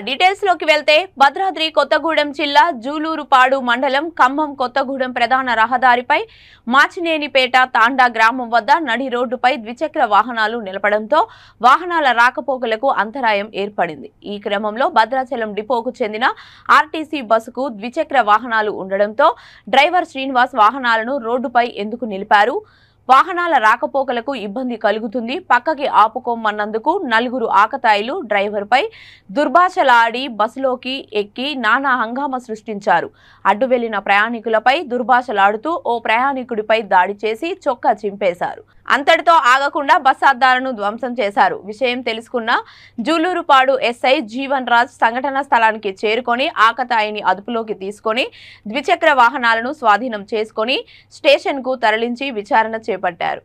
Details లోకి వెళ్తే భద్రాద్రి కొత్తగూడెం జిల్లా జూలూరుపాడు మండలం ఖమ్మం కొత్తగూడెం ప్రధాన రహదారిపై మాచినేనిపేట తాండా గ్రామం వద్ద నడి రోడ్డుపై ద్విచక్ర వాహనాలు నిలపడంతో వాహనాల రాకపోకలకు అంతరాయం ఏర్పడింది. ఈ క్రమంలో భద్రాచలం డిపోకు చెందిన ఆర్టీసీ బస్సుకు ద్విచక్ర వాహనాలు ఉండడంతో డ్రైవర్ శ్రీనివాస్ వాహనాలను రోడ్డుపై ఎందుకు నిలిపారు, వాహనాల రాకపోకలకు ఇబ్బంది కలుగుతుంది, పక్కకి ఆపుకోమన్నందుకు నలుగురు ఆకతాయిలు డ్రైవర్పై దుర్భాషలాడి బస్సులోకి ఎక్కి నానా హంగామా సృష్టించారు. అడ్డు వెళ్లిన ప్రయాణికులపై దుర్భాషలాడుతూ ఓ ప్రయాణికుడిపై దాడి చేసి చొక్కా చింపేశారు. అంతటితో ఆగకుండా బస్ అద్దాలను ధ్వంసం చేశారు. విషయం తెలుసుకున్న జూలూరుపాడు ఎస్ఐ జీవన్ రాజ్ సంఘటనా స్థలానికి చేరుకొని ఆకతాయిని అదుపులోకి తీసుకొని ద్విచక్ర వాహనాలను స్వాధీనం చేసుకొని స్టేషన్ కు తరలించి విచారణ చేపట్టారు.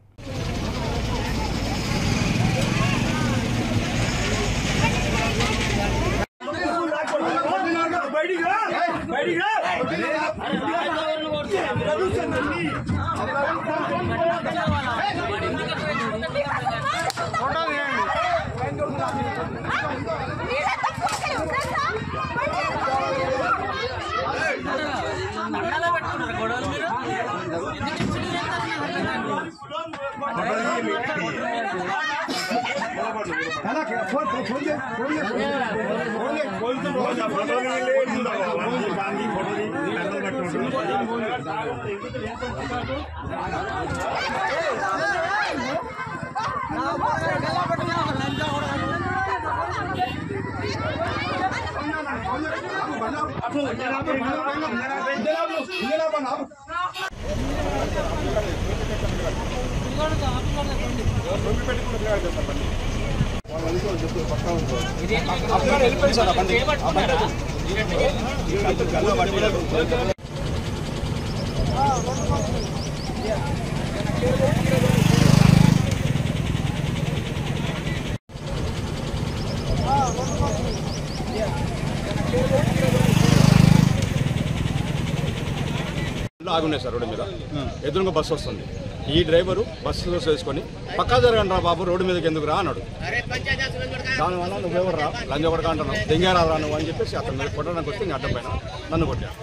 ఆగున్నాయి సార్ రోడ్డు మీద ఎదురుగా బస్సు వస్తుంది. ఈ డ్రైవరు బస్సు వేసుకొని పక్కా జరగండి రా బాబు, రోడ్డు మీదకి ఎందుకు రా అన్నాడు. దానివల్ల నువ్వెవరు రా లంజ కొడక అంటున్నావు, దెంగారా రా నువ్వు అని చెప్పేసి అతను మీద కొట్టడానికి వస్తే ఇంకా అడ్డం పైన నన్ను కొట్టాను.